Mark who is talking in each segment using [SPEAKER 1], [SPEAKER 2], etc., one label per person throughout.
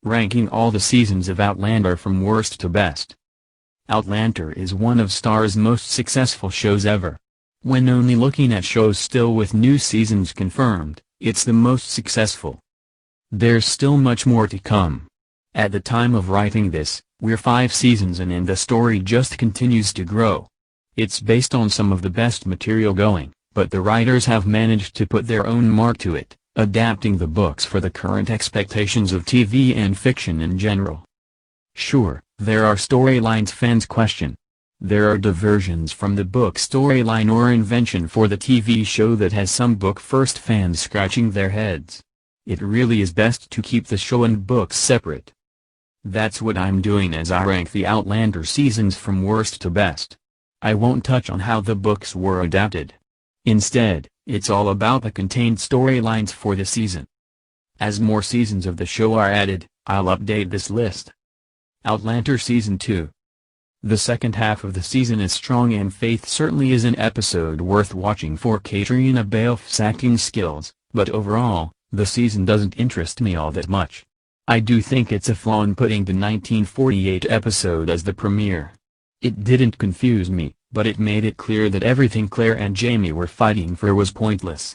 [SPEAKER 1] ranking all the seasons of Outlander from worst to best. Outlander is one of Star's most successful shows ever. When only looking at shows still with new seasons confirmed, it's the most successful. There's still much more to come. At the time of writing this, we're 5 seasons in and the story just continues to grow. It's based on some of the best material going, but the writers have managed to put their own mark to it, adapting the books for the current expectations of TV and fiction in general. Sure, there are storylines fans question. There are diversions from the book storyline or invention for the TV show that has some book-first fans scratching their heads. It really is best to keep the show and books separate. That's what I'm doing as I rank the Outlander seasons from worst to best. I won't touch on how the books were adapted. Instead, it's all about the contained storylines for the season. As more seasons of the show are added, I'll update this list. Outlander Season 2. The second half of the season is strong and Faith certainly is an episode worth watching for Katrina Balfe's acting skills, but overall, the season doesn't interest me all that much. I do think it's a flaw in putting the 1948 episode as the premiere. It didn't confuse me, but it made it clear that everything Claire and Jamie were fighting for was pointless.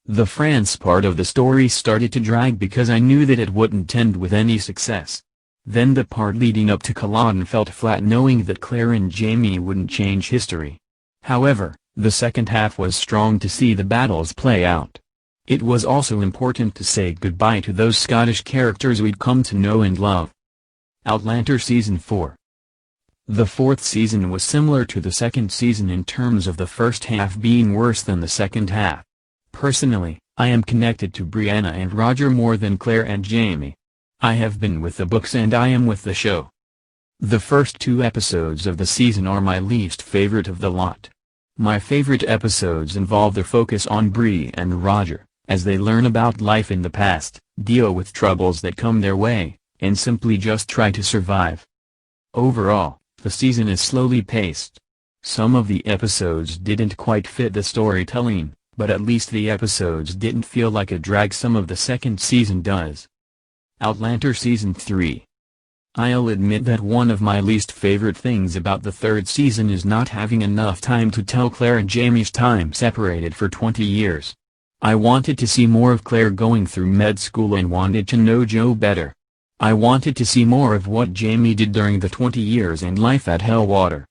[SPEAKER 1] The France part of the story started to drag because I knew that it wouldn't end with any success. Then the part leading up to Culloden felt flat knowing that Claire and Jamie wouldn't change history. However, the second half was strong to see the battles play out. It was also important to say goodbye to those Scottish characters we'd come to know and love. Outlander Season 4. The fourth season was similar to the second season in terms of the first half being worse than the second half. Personally, I am connected to Brianna and Roger more than Claire and Jamie. I have been with the books and I am with the show. The first 2 episodes of the season are my least favorite of the lot. My favorite episodes involve their focus on Bree and Roger, as they learn about life in the past, deal with troubles that come their way, and simply just try to survive. Overall, the season is slowly paced. Some of the episodes didn't quite fit the storytelling, but at least the episodes didn't feel like a drag some of the second season does. Outlander Season 3. I'll admit that one of my least favorite things about the third season is not having enough time to tell Claire and Jamie's time separated for 20 years. I wanted to see more of Claire going through med school and wanted to know Joe better. I wanted to see more of what Jamie did during the 20 years and life at Hellwater.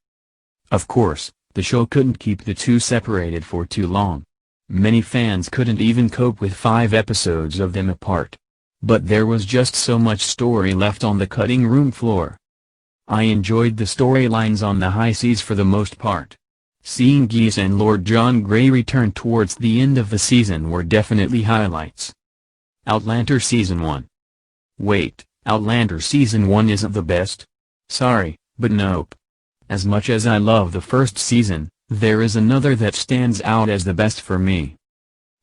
[SPEAKER 1] Of course, the show couldn't keep the two separated for too long. Many fans couldn't even cope with 5 episodes of them apart. But there was just so much story left on the cutting room floor. I enjoyed the storylines on the high seas for the most part. Seeing Geese and Lord John Grey return towards the end of the season were definitely highlights. Outlander Season 1. Wait, Outlander Season 1 isn't the best? Sorry, but nope. As much as I love the first season, there is another that stands out as the best for me.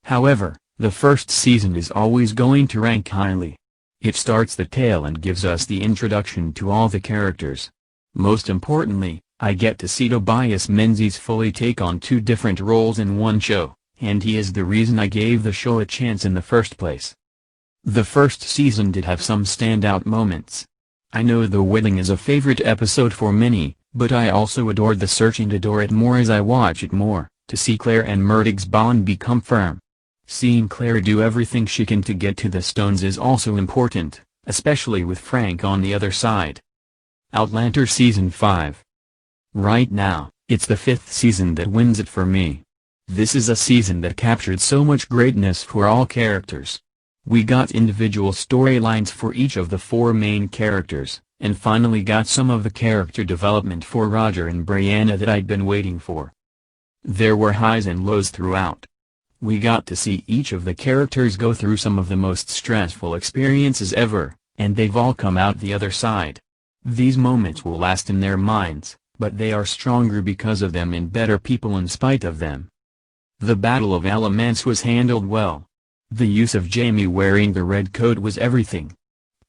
[SPEAKER 1] However, the first season is always going to rank highly. It starts the tale and gives us the introduction to all the characters. Most importantly, I get to see Tobias Menzies fully take on 2 different roles in one show, and he is the reason I gave the show a chance in the first place. The first season did have some standout moments. I know the wedding is a favorite episode for many, but I also adored the search and adore it more as I watch it more, to see Claire and Murdoch's bond become firm. Seeing Claire do everything she can to get to the stones is also important, especially with Frank on the other side. Outlander Season 5. Right now, it's the 5th season that wins it for me. This is a season that captured so much greatness for all characters. We got individual storylines for each of the 4 main characters, and finally got some of the character development for Roger and Brianna that I'd been waiting for. There were highs and lows throughout. We got to see each of the characters go through some of the most stressful experiences ever, and they've all come out the other side. These moments will last in their minds, but they are stronger because of them and better people in spite of them. The Battle of Alamance was handled well. The use of Jamie wearing the red coat was everything.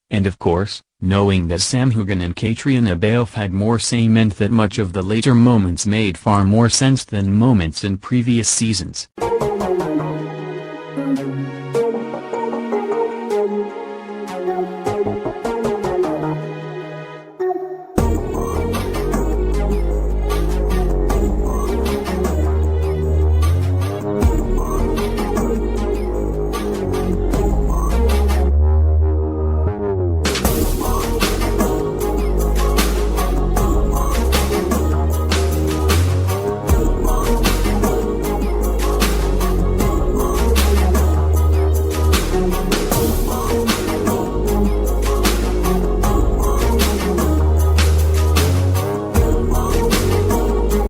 [SPEAKER 1] And of course, knowing that Sam Hugan and Katrina Balfe had more say meant that much of the later moments made far more sense than moments in previous seasons.